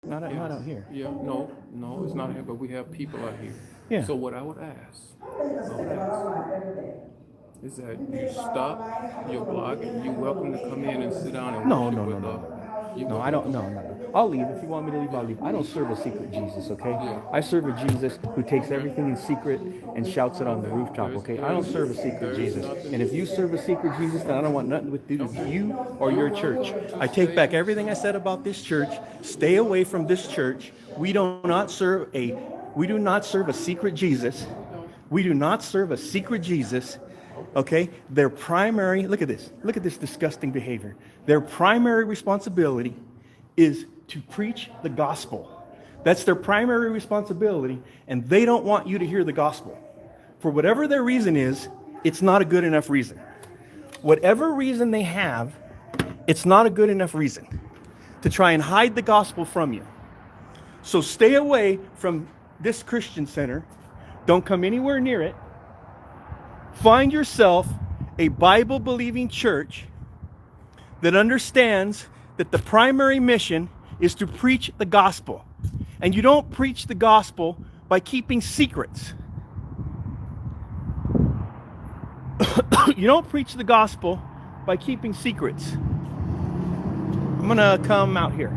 Not out here. Yeah, no, it's not here, but we have people out here. Yeah. So what I would ask is that you stop your blog and you're welcome to come in and sit down and No, worship no, no, with no, us. no, no. You No, I don't. No, no, no. I'll leave. If you want me to leave, I'll leave. I don't serve a secret Jesus, okay? Yeah. I serve a Jesus who takes everything in secret and shouts it on the rooftop, okay? I don't serve a secret Jesus. And if you serve a secret Jesus, then I don't want nothing to do with you or your church. I take back everything I said about this church. Stay away from this church. We do not serve a secret Jesus. We do not serve a secret Jesus. Okay, their primary, look at this disgusting behavior. Their primary responsibility is to preach the gospel. That's their primary responsibility, and they don't want you to hear the gospel. For whatever their reason is, it's not a good enough reason. Whatever reason they have, it's not a good enough reason to try and hide the gospel from you. So stay away from this Christian center. Don't come anywhere near it. Find yourself a Bible-believing church that understands that the primary mission is to preach the gospel. And you don't preach the gospel by keeping secrets. You don't preach the gospel by keeping secrets. I'm going to come out here.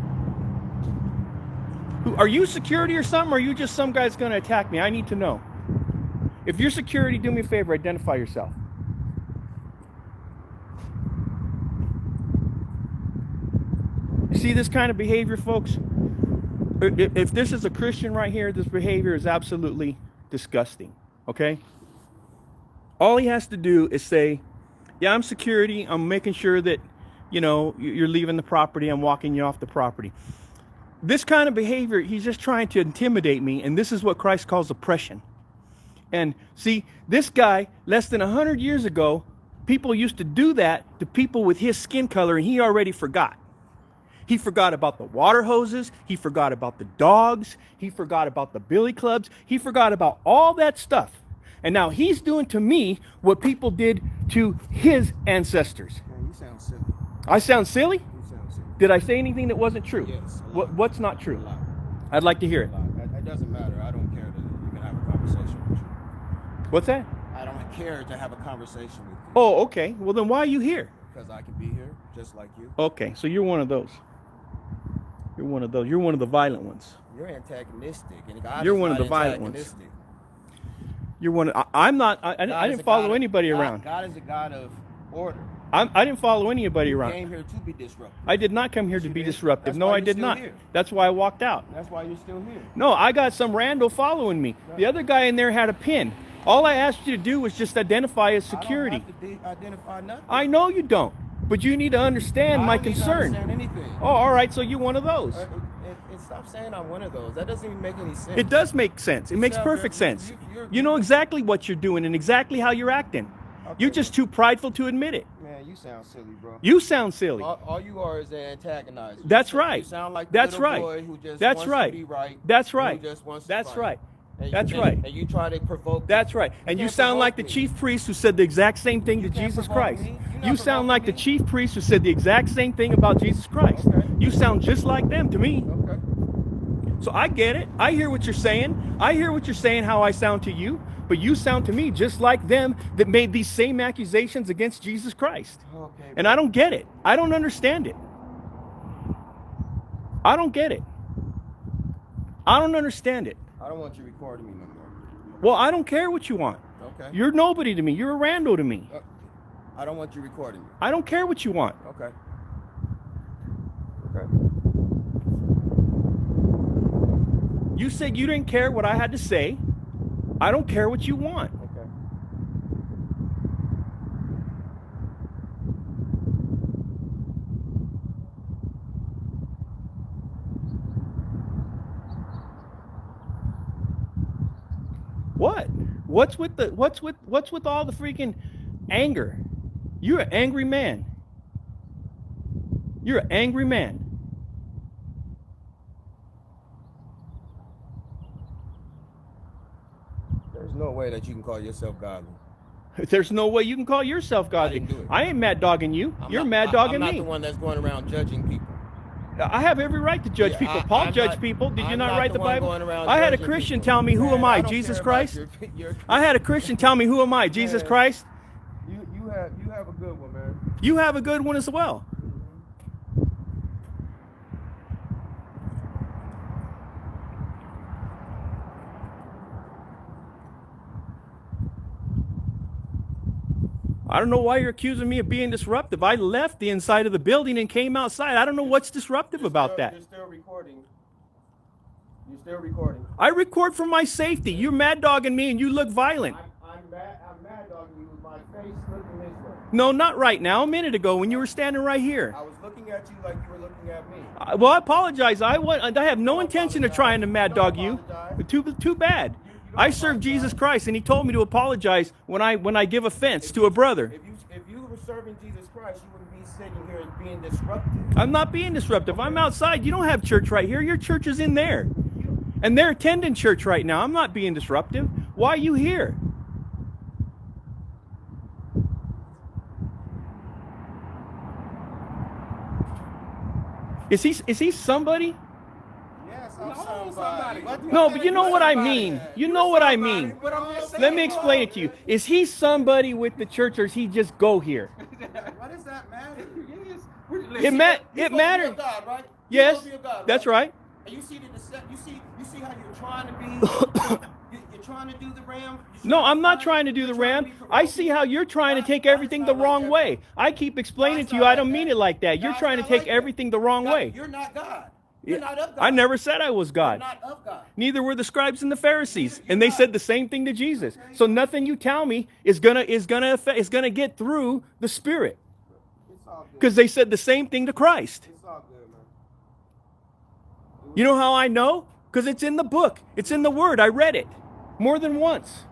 Are you security or something, or are you just some guy's going to attack me? I need to know. If you're security, do me a favor, identify yourself. You see this kind of behavior, folks? If this is a Christian right here, this behavior is absolutely disgusting, okay? All he has to do is say, yeah, I'm security. I'm making sure that, you're leaving the property. I'm walking you off the property. This kind of behavior, he's just trying to intimidate me, and this is what Christ calls oppression. And see, this guy, less than 100 years ago, people used to do that to people with his skin color, and he already forgot. He forgot about the water hoses. He forgot about the dogs. He forgot about the billy clubs. He forgot about all that stuff. And now he's doing to me what people did to his ancestors. Man, you sound silly. I sound silly? You sound silly. Did I say anything that wasn't true? Yes. What's not true? A lot. I'd like to hear it. It doesn't matter. I don't care that you can have a conversation with you. What's that? I don't care to have a conversation with you. Oh, okay. Well, then why are you here? Because I can be here just like you. Okay, so you're one of those. You're one of those. You're one of the violent ones. You're antagonistic. And God You're is one of not the violent ones. antagonistic. You're one. I'm not. I God is didn't a follow God of- anybody God- around. God is a God of order. I didn't follow anybody You around. came here to be disruptive. I did not come here Yes, to you be did. disruptive. That's No, why I you're did still not. here. That's why I walked out. That's why you're still here. No, I got some rando following me. The other guy in there had a pin. All I asked you to do was just identify as security. I don't have to identify nothing. I know you don't, but you need to understand my I don't need to concern. understand anything. Oh, all right. So you're one of those. And stop saying I'm one of those. That doesn't even make any sense. It does make sense. It makes perfect sense. You know exactly what you're doing and exactly how you're acting. Okay. You're just too prideful to admit it. Man, you sound silly, bro. You sound silly. All you are is an antagonizer. That's You right. sound like the That's little right. boy who just That's wants right. to be right. That's and right. Who just wants to That's fight. right. And That's and- right. And you try to provoke. That's me. right. And you can't sound like the provoke me. chief priest who said the exact same thing to You can't Jesus provoke Christ. me. You're not You sound like the provoking me. chief priest who said the exact same thing about Jesus Christ. Okay. You sound just like them to me. Okay. So I get it. I hear what you're saying. I hear what you're saying, how I sound to you. But you sound to me just like them that made these same accusations against Jesus Christ. Okay. And I don't get it. I don't understand it. I don't get it. I don't understand it. I don't want you recording me no more. Well, I don't care what you want. Okay. You're nobody to me. You're a rando to me. I don't want you recording me. I don't care what you want. Okay. Okay. You said you didn't care what I had to say. I don't care what you want. Okay. What? What's with all the freaking anger? You're an angry man. You're an angry man. There's no way that you can call yourself godly. There's no way you can call yourself godly. didn't do it. I ain't mad dogging you. You're not- mad dogging I'm not me. the one that's going around judging people. I have every right to judge Yeah, people. Paul I'm judged not- people. Did you I'm not write the one Bible? going around I had a judging Christian people. tell me, who Man, am I? I don't Jesus care about Christ? your I had a Christian tell me, who am I? Jesus Man. Christ? You have a good one, man. You have a good one as well. I don't know why you're accusing me of being disruptive. I left the inside of the building and came outside. I don't know what's disruptive about that. You're still recording. You're still recording. I record for my safety. You're mad dogging me and you look violent. I'm mad dogging you with my face looking this way. No, not right now. A minute ago when you were standing right here. I was looking at you like you were looking at me. Well, I apologize. I have no intention of trying to mad dog you. Too bad. I serve Jesus Christ, and He told me to apologize when I give offense to a brother. If you were serving Jesus Christ, you wouldn't be sitting here being disruptive. I'm not being disruptive. I'm outside. You don't have church right here. Your church is in there. And they're attending church right now. I'm not being disruptive. Why are you here? Is he somebody? Yes, I'm somebody. No, but you know what I mean. You know what I mean. Let me explain it to you. Is he somebody with the church, or does he just go here? What does that matter? It matters. God, right? Yes, You're God, that's right. And you see you see how you're trying to be. You're trying to do the ram. No, I'm not trying to do the ram. I see how you're trying to take everything the wrong way. I keep explaining to you I don't mean it like that. You're trying to take everything the wrong way. You're not God. You're not of God. I never said I was You're God. not of God. Neither were the scribes and the Pharisees, and they said the same thing to Jesus. So nothing you tell me is gonna get through the Spirit, It's all good. because they said the same thing to Christ. It's all good, man. You know how I know? Because it's in the book. It's in the Word. I read it more than once.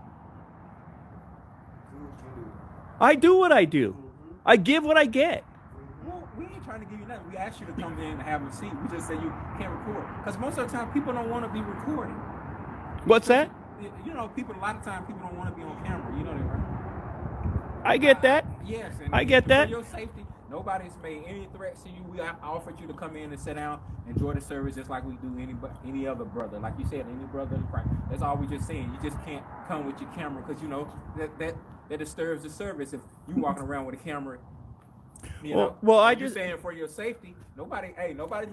Do what you do. I do what I do. I give what I get. Well, we ain't trying to give you nothing. We asked you to come in and have a seat. We just said you can't record. Because most of the time, people don't want to be recorded. What's that? You know, a lot of times, people don't want to be on camera. You know that, right? I get that. Yes. And I get that. For your safety, nobody's made any threats to you. We offered you to come in and sit down, enjoy the service just like we do any other brother. Like you said, any brother in Christ. That's all we just saying. You just can't come with your camera because, you know, that disturbs the service if you walking around with a camera. You know? Well, I You're just saying for your safety, nobody's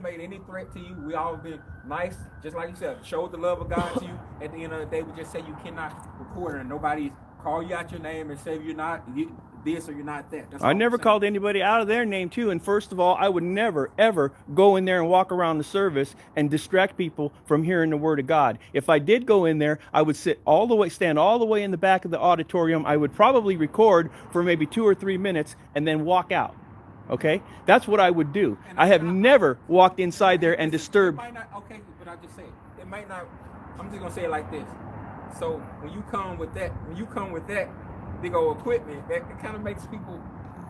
made any threat to you. We all been nice, just like you said, showed the love of God to you. At the end of the day, we just say you cannot record, and nobody call you out your name and say you're not this or you're not that. That's I all never I'm saying. called anybody out of their name too. And first of all, I would never ever go in there and walk around the service and distract people from hearing the Word of God. If I did go in there, I would stand all the way in the back of the auditorium. I would probably record for maybe 2 or 3 minutes and then walk out. Okay, that's what I would do. I have never walked inside there and disturbed. It might not, okay, but I just say it might not. I'm just gonna say it like this. So when you come with that big old equipment, that it kind of makes people,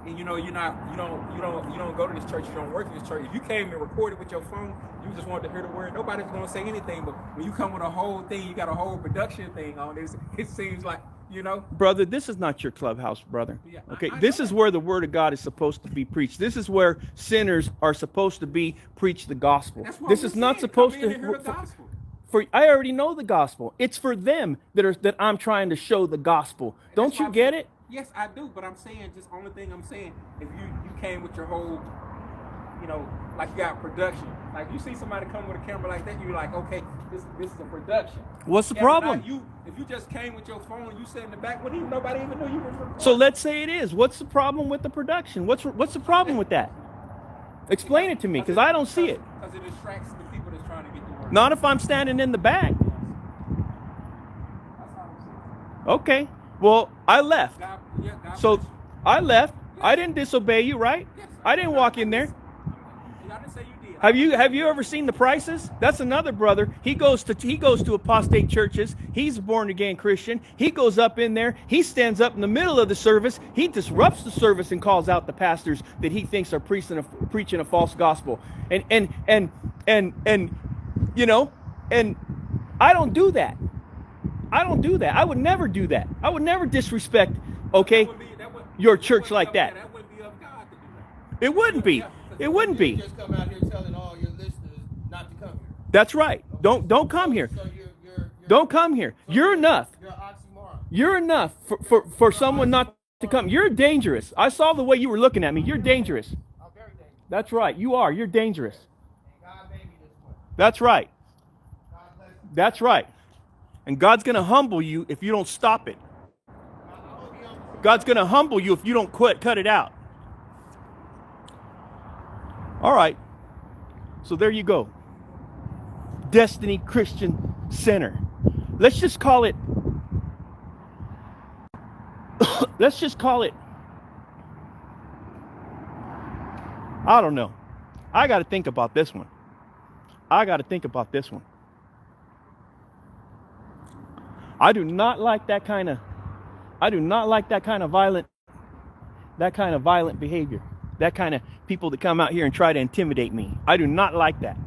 and you know, you don't go to this church, you don't work in this church. If you came and recorded with your phone, you just wanted to hear the word. Nobody's gonna say anything. But when you come with a whole thing, you got a whole production thing on this. It seems like, you know, Brother, this is not your clubhouse, brother. Yeah, Okay, I this know is that. where the Word of God is supposed to be preached. This is where sinners are supposed to be preach the gospel. that's what This we is not said. supposed Come in and hear to. the gospel. For I already know the gospel. It's for them that I'm trying to show the gospel. Don't That's you why get it? Yes, I do, but I'm saying, just only thing I'm saying, if you came with your whole, you know, like you got production. Like you see somebody come with a camera like that, you're like, okay, this is a production. What's the Yeah, problem? now if you just came with your phone and you sat in the back, nobody even knew you were recording. So let's say it is. What's the problem with the production? What's the problem with that? Explain it to me, because I don't see it. Because it distracts the people that's trying to get the word. Not if I'm standing in the back. That's all I'm saying. Okay. Well, I left. God So bless you. I left. I didn't disobey you, right? Yes, I didn't walk in there. I didn't say you did. Have you ever seen the prices? That's another brother. He goes to apostate churches. He's a born again Christian. He goes up in there. He stands up in the middle of the service. He disrupts the service and calls out the pastors that he thinks are preaching a false gospel. And you know, and I don't do that. I don't do that. I would never do that. I would never disrespect, okay, your church like that. That wouldn't be of God to do that. It wouldn't be. It wouldn't You be. just come out here telling all your That's right. Don't come here. So you're Don't come here. You're enough. You're an oxymoron. You're enough for someone not to come. You're dangerous. I saw the way you were looking at me. You're dangerous. I'm very dangerous. That's right. You are. You're dangerous. And God made me this way. That's right. God bless you. That's right. And God's going to humble you if you don't stop it. I hope you understand. God's going to humble you if you don't cut it out. All right. So there you go. Destiny Christian Center. Let's just call it. Let's just call it. I don't know. I got to think about this one. I do not like that kind of violent behavior. That kind of people that come out here and try to intimidate me. I do not like that.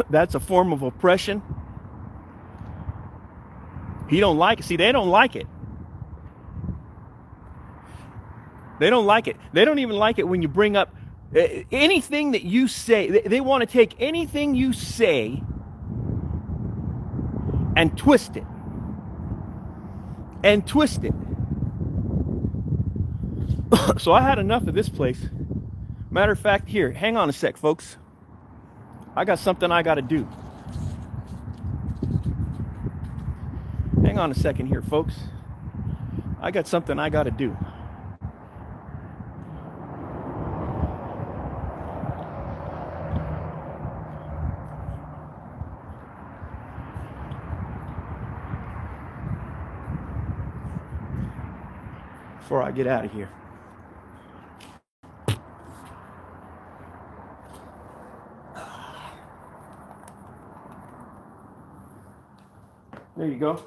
That's a form of oppression. He don't like it. See, they don't like it. They don't like it. They don't even like it when you bring up anything that you say. They want to take anything you say and twist it. So I had enough of this place. Matter of fact, here, hang on a sec, folks. I got something I got to do. Hang on a second here, folks. I got something I got to do. Before I get out of here. There you go.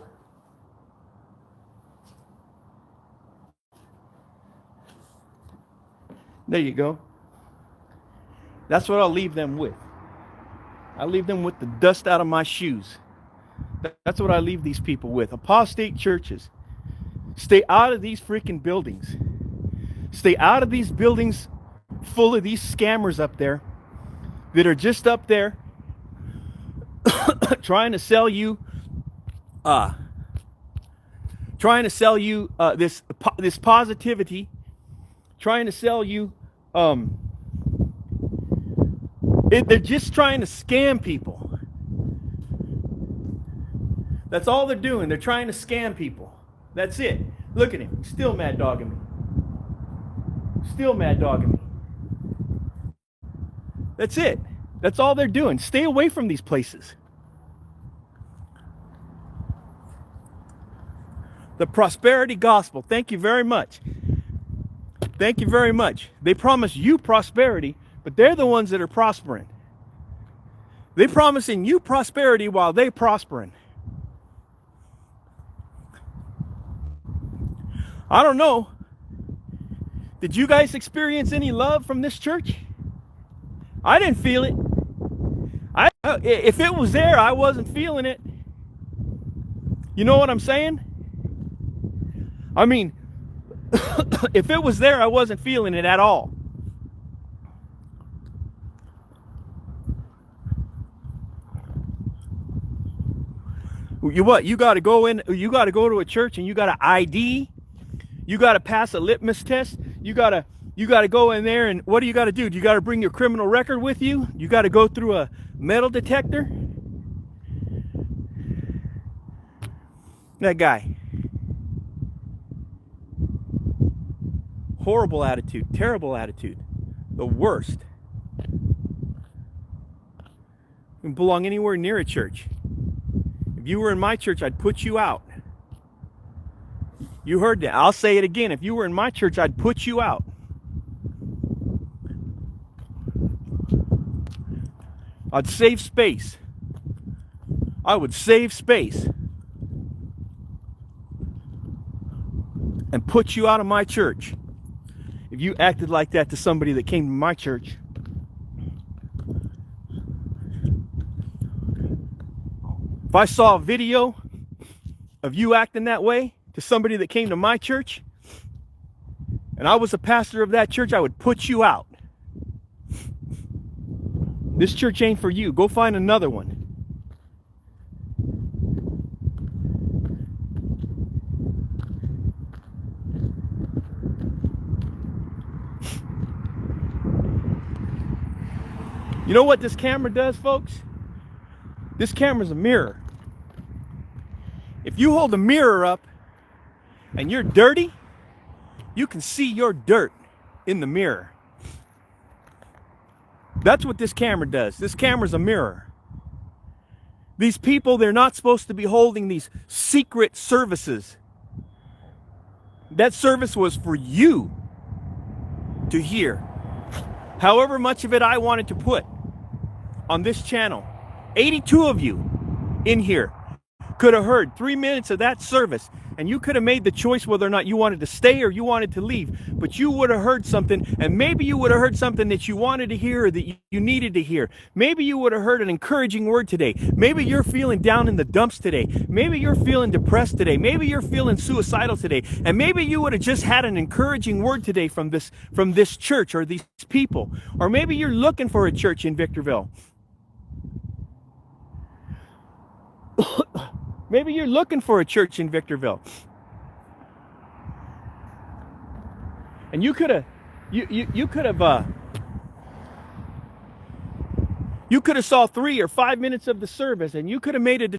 There you go. That's what I'll leave them with. I leave them with the dust out of my shoes. That's what I leave these people with. Apostate churches. Stay out of these freaking buildings. Stay out of these buildings full of these scammers up there that are just up there trying to sell you this positivity, trying to sell you they're just trying to scam people. That's all they're doing. They're trying to scam people. That's it. Look at him. He's still mad dogging me. That's it. That's all they're doing. Stay away from these places. The prosperity gospel. Thank you very much. Thank you very much. They promise you prosperity, but they're the ones that are prospering. They're promising you prosperity while they're prospering. I don't know. Did you guys experience any love from this church? I didn't feel it. If it was there, I wasn't feeling it. You know what I'm saying? I mean, if it was there, I wasn't feeling it at all. You got to go to a church and you got to ID. You got to pass a litmus test. You got to go in there, and what do you got to do? You got to bring your criminal record with you. You got to go through a metal detector. That guy. Horrible attitude, terrible attitude. The worst. You don't belong anywhere near a church. If you were in my church, I'd put you out. You heard that. I'll say it again. If you were in my church, I'd put you out. I'd save space. I would save space and put you out of my church if you acted like that to somebody that came to my church. If I saw a video of you acting that way to somebody that came to my church, and I was a pastor of that church, I would put you out. This church ain't for you. Go find another one. You know what this camera does, folks? This camera's a mirror. If you hold a mirror up and you're dirty, you can see your dirt in the mirror. That's what this camera does. This camera's a mirror. These people, they're not supposed to be holding these secret services. That service was for you to hear. However much of it I wanted to put on this channel, 82 of you in here could have heard 3 minutes of that service, and you could have made the choice whether or not you wanted to stay or you wanted to leave. But you would have heard something, and maybe you would have heard something that you wanted to hear or that you needed to hear. Maybe you would have heard an encouraging word today. Maybe you're feeling down in the dumps today. Maybe you're feeling depressed today. Maybe you're feeling suicidal today. And maybe you would have just had an encouraging word today from this church or these people. Or maybe you're looking for a church in Victorville. Maybe you're looking for a church in Victorville. And you could have saw 3 or 5 minutes of the service, and you could have made a